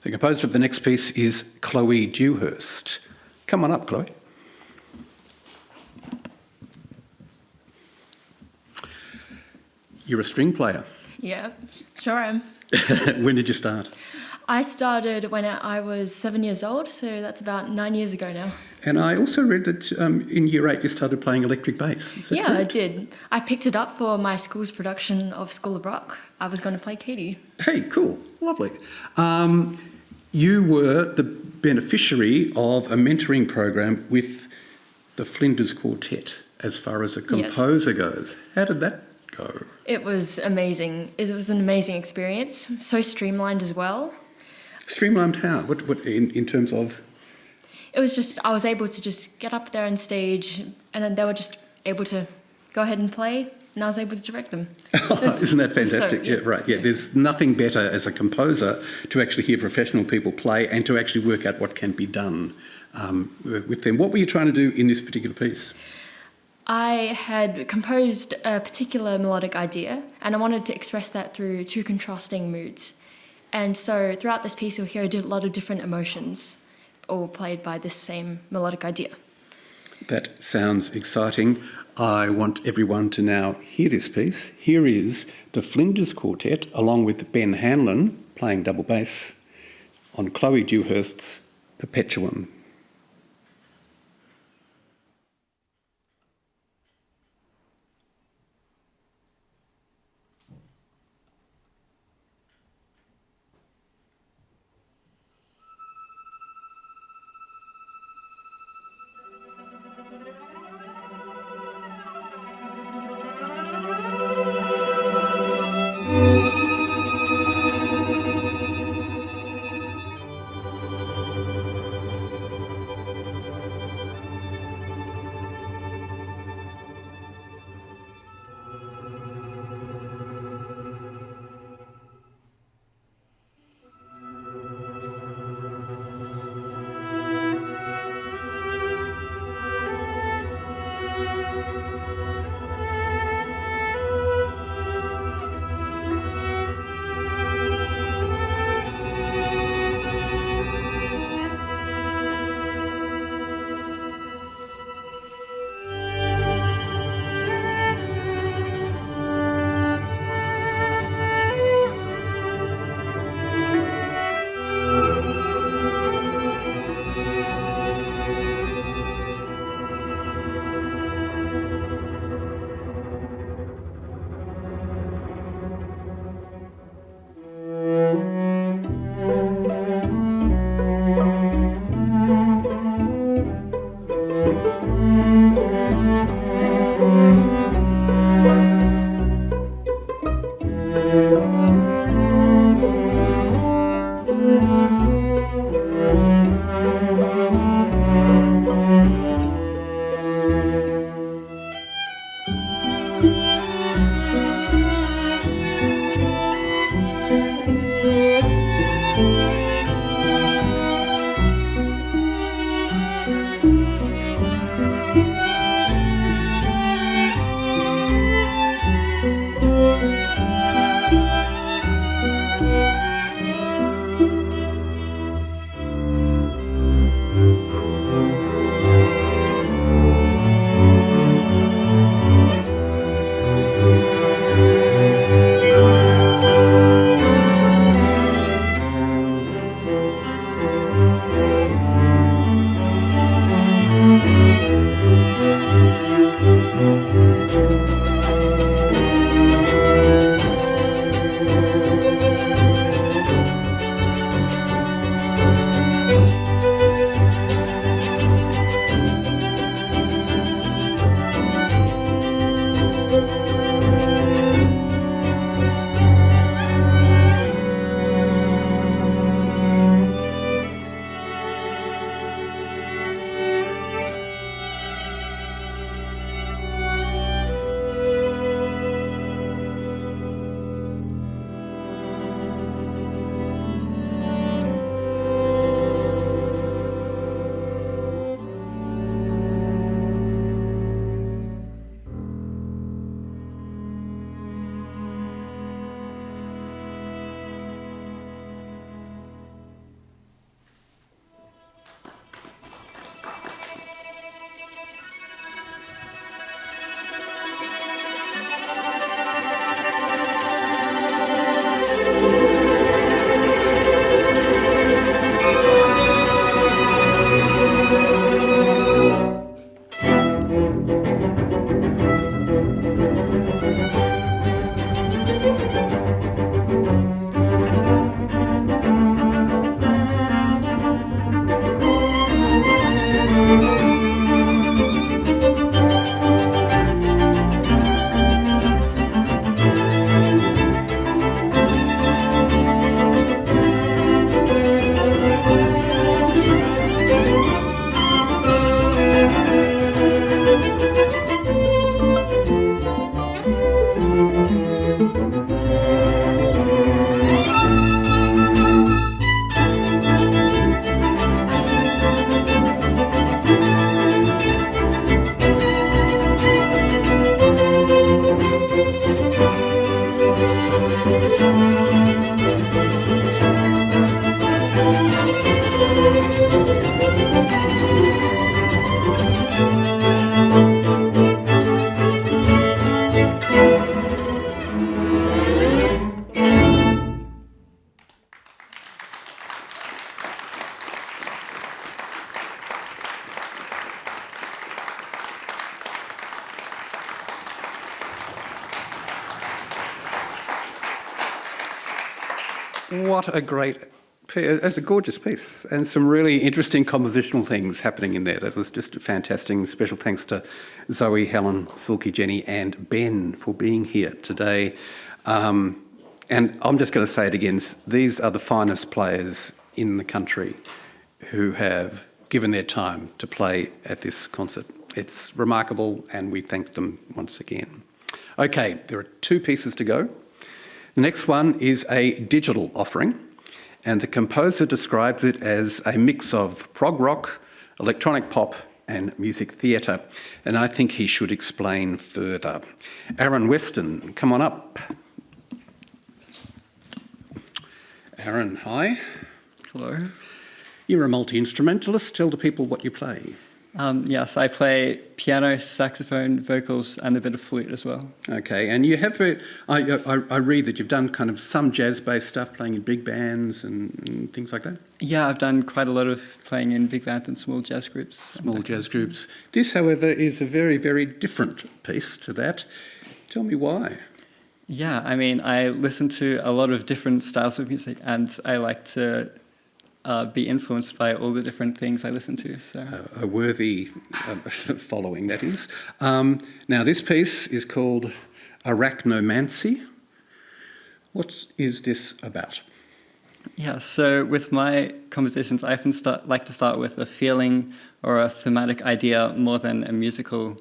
The composer of the next piece is Chloe Dewhurst. Come on up, Chloe. You're a string player. Yeah, sure am. When did you start? I started when I was 7 years old, so that's about 9 years ago now. And I also read that in Year 8 you started playing electric bass. Is that Yeah, correct? I did. I picked it up for my school's production of School of Rock. I was going to play Katie. Hey, cool. Lovely. You were the beneficiary of a mentoring program with the Flinders Quartet as far as a composer goes. How did that go? It was amazing. It was an amazing experience. So streamlined as well. Streamlined how? What in terms of? It was just, I was able to just get up there on stage and then they were just able to go ahead and play and I was able to direct them. Isn't that fantastic? So, yeah, right. Yeah, there's nothing better as a composer to actually hear professional people play and to actually work out what can be done with them. What were you trying to do in this particular piece? I had composed a particular melodic idea and I wanted to express that through two contrasting moods. And so throughout this piece you'll hear a lot of different emotions, all played by this same melodic idea. That sounds exciting. I want everyone to now hear this piece. Here is the Flinders Quartet along with Ben Hanlon playing double bass on Chloe Dewhurst's Perpetuum. What a great piece. It's a gorgeous piece and some really interesting compositional things happening in there. That was just fantastic. Special thanks to Zoe, Helen, Silky, Jenny and Ben for being here today. And I'm just going to say it again, these are the finest players in the country who have given their time to play at this concert. It's remarkable and we thank them once again. Okay, there are 2 pieces to go. The next one is a digital offering, and the composer describes it as a mix of prog rock, electronic pop and music theatre, and I think he should explain further. Aaron Weston, come on up. Aaron, hi. Hello. You're a multi-instrumentalist. Tell the people what you play. Yes, I play piano, saxophone, vocals, and a bit of flute as well. Okay, and you have, I read that you've done kind of some jazz-based stuff, playing in big bands and things like that? Yeah, I've done quite a lot of playing in big bands and small jazz groups. Small jazz groups. This, however, is a very, very different piece to that. Tell me why. Yeah, I mean, I listen to a lot of different styles of music, and I like to be influenced by all the different things I listen to. So a worthy following, that is. Now, this piece is called Arachnomancy. What is this about? Yeah, so with my compositions, I often like to start with a feeling or a thematic idea more than a musical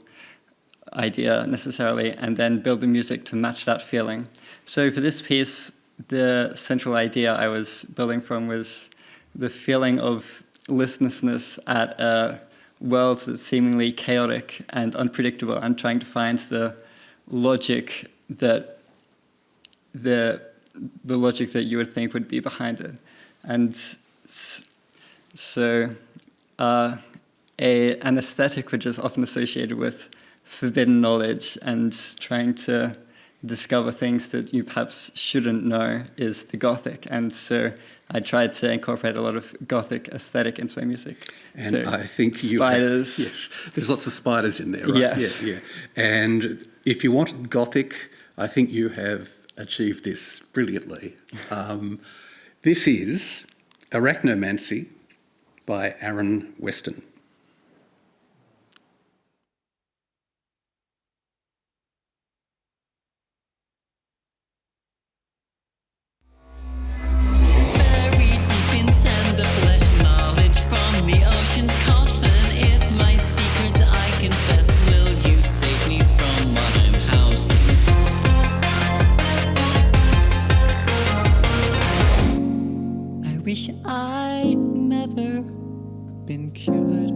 idea necessarily, and then build the music to match that feeling. So for this piece, the central idea I was building from was the feeling of listlessness at a world that's seemingly chaotic and unpredictable, and trying to find the logic that the logic that you would think would be behind it. And so an aesthetic which is often associated with forbidden knowledge and trying to discover things that you perhaps shouldn't know is the Gothic. And so I tried to incorporate a lot of Gothic aesthetic into my music. And so I think spiders. Yes, there's lots of spiders in there, right? Yes. Yeah. And if you wanted Gothic, I think you have achieved this brilliantly. This is Arachnomancy by Aaron Weston. Wish I'd never been cured.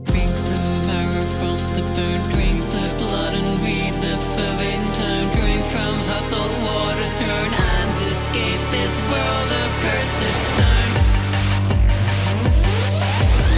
Drink the marrow from the bone, drink the blood and read the forbidden tone. Drink from hustle, water throne, and escape this world of cursed stone.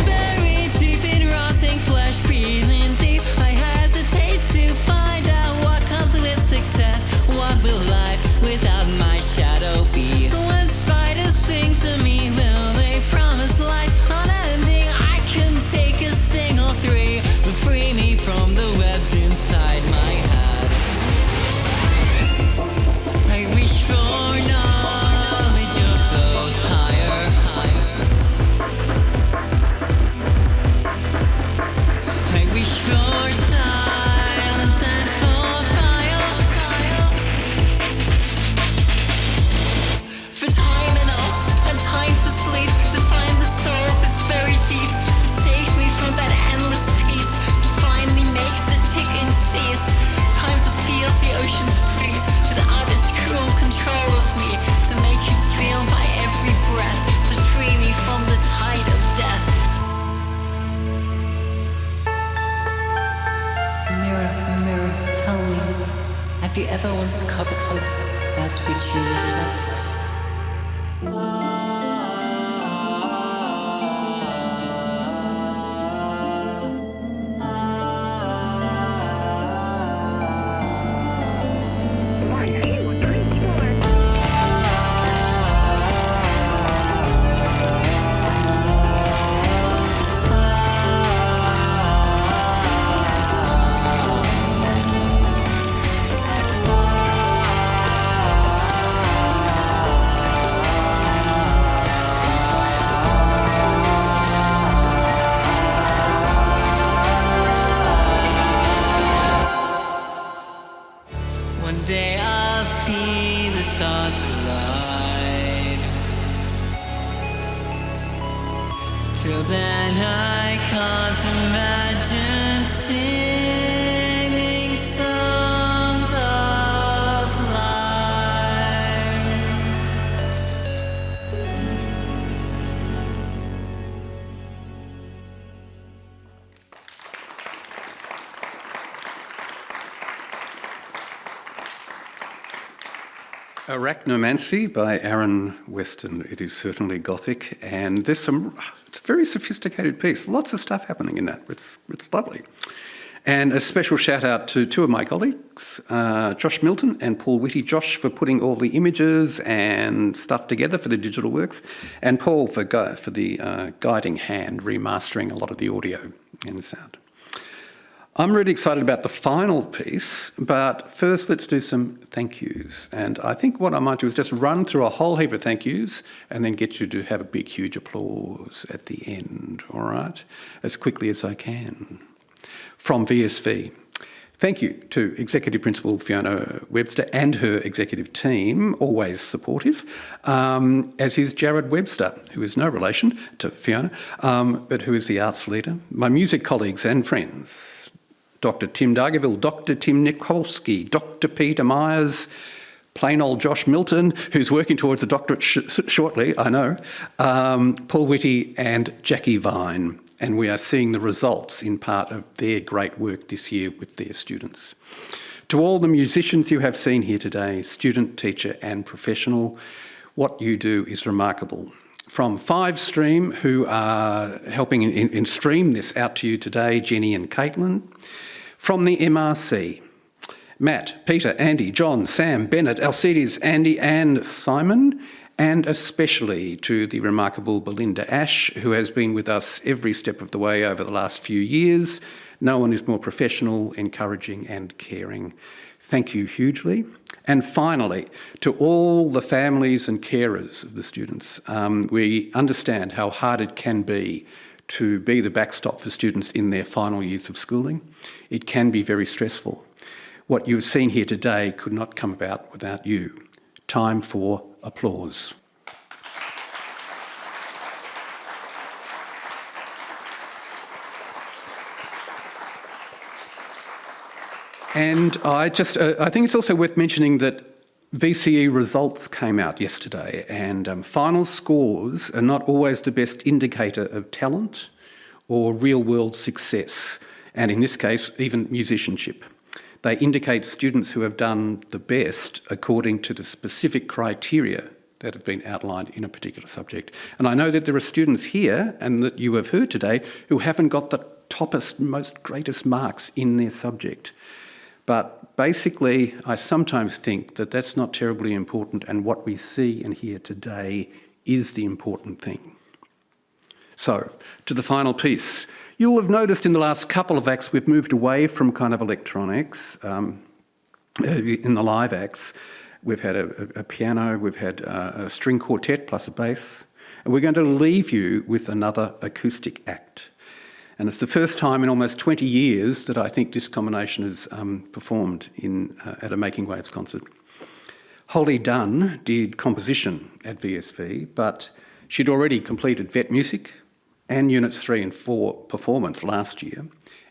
Buried deep in rotting flesh, breathing deep, I hesitate to find out what comes with success. What will life without my shadow be? When spiders sing to me, will they promise life unending? I can take a sting or 3 to free me from the webs inside my head. I wish for knowledge of those higher. I wish for silence and for fire. For time enough and time to sleep, to find the soul that's buried deep, to save me from that endless peace, to finally make the ticking cease. Time to feel the ocean's breeze without its cruel control of me, to make you feel my every breath, to free me from the tide of death. Mirror, mirror, tell me, have you ever once coveted that which you reflect? stars collide. Till then I can't imagine singing songs of life. Arachnomancy by Aaron Weston. It is certainly Gothic, and it's a very sophisticated piece. Lots of stuff happening in that. It's lovely. And a special shout out to two of my colleagues, Josh Milton and Paul Whitty. Josh for putting all the images and stuff together for the digital works, and Paul for the guiding hand, remastering a lot of the audio and sound. I'm really excited about the final piece, but first let's do some thank yous. And I think what I might do is just run through a whole heap of thank yous and then get you to have a big, huge applause at the end, all right? As quickly as I can. From VSV. Thank you to Executive Principal Fiona Webster and her executive team, always supportive, as is Jared Webster, who is no relation to Fiona, but who is the arts leader. My music colleagues and friends, Dr. Tim Dargaville, Dr. Tim Nikolsky, Dr. Peter Myers, plain old Josh Milton, who's working towards a doctorate shortly, I know, Paul Whitty and Jackie Vine. And we are seeing the results in part of their great work this year with their students. To all the musicians you have seen here today, student, teacher and professional, what you do is remarkable. From 5Stream, who are helping in stream this out to you today, Jenny and Caitlin. From the MRC, Matt, Peter, Andy, John, Sam, Bennett, Alcides, Andy and Simon, and especially to the remarkable Belinda Ash, who has been with us every step of the way over the last few years. No one is more professional, encouraging and caring. Thank you hugely. And finally, to all the families and carers of the students, we understand how hard it can be to be the backstop for students in their final years of schooling. It can be very stressful. What you've seen here today could not come about without you. Time for applause. And I think it's also worth mentioning that VCE results came out yesterday, and final scores are not always the best indicator of talent or real-world success, and in this case, even musicianship. They indicate students who have done the best according to the specific criteria that have been outlined in a particular subject. And I know that there are students here, and that you have heard today, who haven't got the toppest, most greatest marks in their subject. But basically, I sometimes think that that's not terribly important, and what we see and hear today is the important thing. So, to the final piece. You'll have noticed in the last couple of acts we've moved away from kind of electronics. In the live acts, we've had a piano, we've had a string quartet plus a bass, and we're going to leave you with another acoustic act. And it's the first time in almost 20 years that I think this combination is performed at a Making Waves concert. Holly Dunn did composition at VSV, but she'd already completed vet music and Units 3 and 4 performance last year.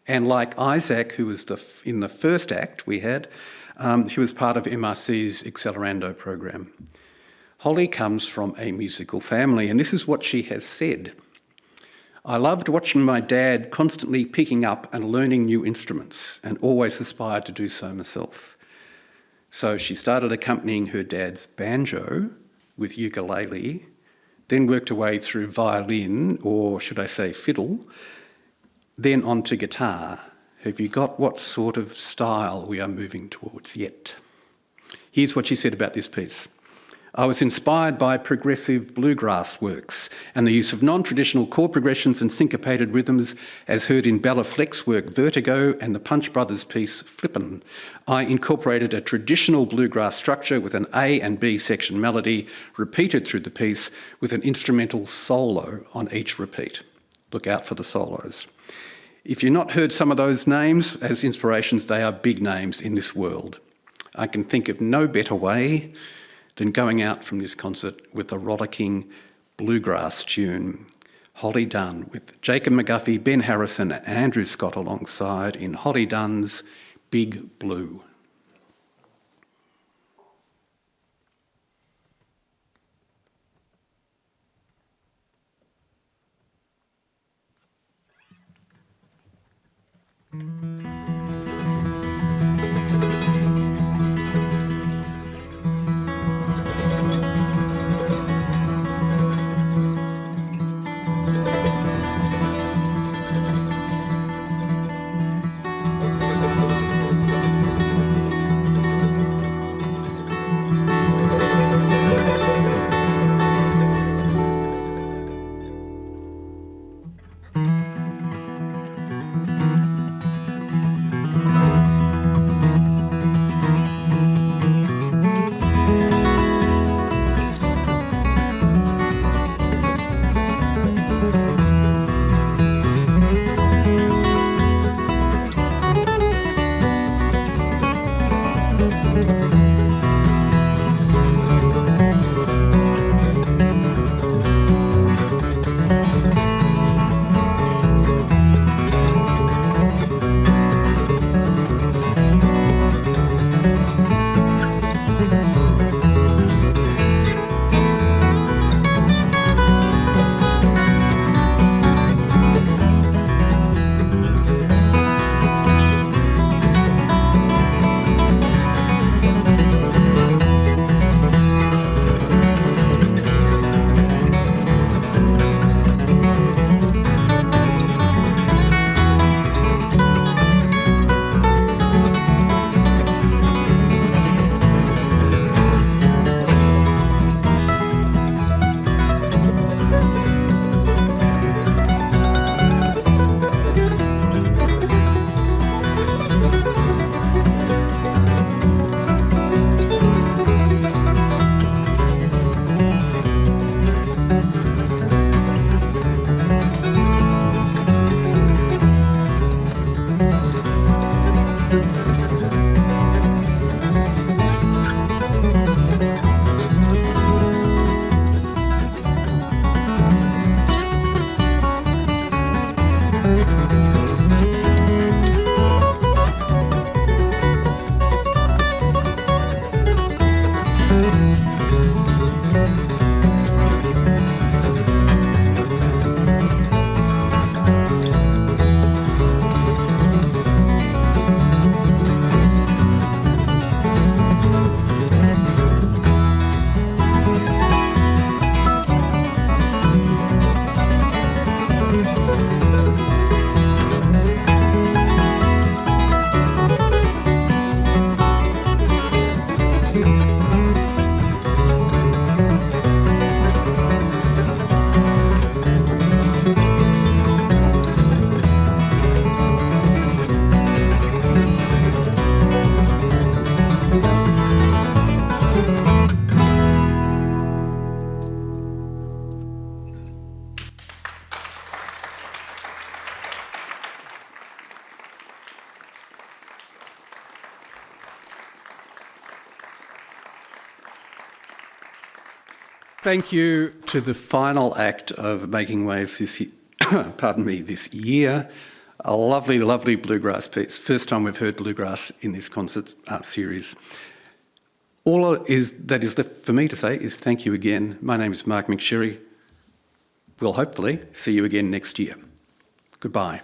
And like Isaac, who was in the first act we had, she was part of MRC's Accelerando program. Holly comes from a musical family, and this is what she has said. I loved watching my dad constantly picking up and learning new instruments, and always aspired to do so myself. So she started accompanying her dad's banjo with ukulele, then worked her way through violin, or should I say fiddle, then on to guitar. Have you got what sort of style we are moving towards yet? Here's what she said about this piece. I was inspired by progressive bluegrass works and the use of non-traditional chord progressions and syncopated rhythms as heard in Bella Fleck's work Vertigo and the Punch Brothers piece Flippin'. I incorporated a traditional bluegrass structure with an A and B section melody repeated through the piece with an instrumental solo on each repeat. Look out for the solos. If you've not heard some of those names as inspirations, they are big names in this world. I can think of no better way then going out from this concert with a rollicking bluegrass tune, Holly Dunn, with Jacob McGuffey, Ben Harrison and Andrew Scott alongside in Holly Dunn's Big Blue. Thank you to the final act of Making Waves this year. A lovely, lovely bluegrass piece. First time we've heard bluegrass in this concert series. All that is left for me to say is thank you again. My name is Mark McSherry. We'll hopefully see you again next year. Goodbye.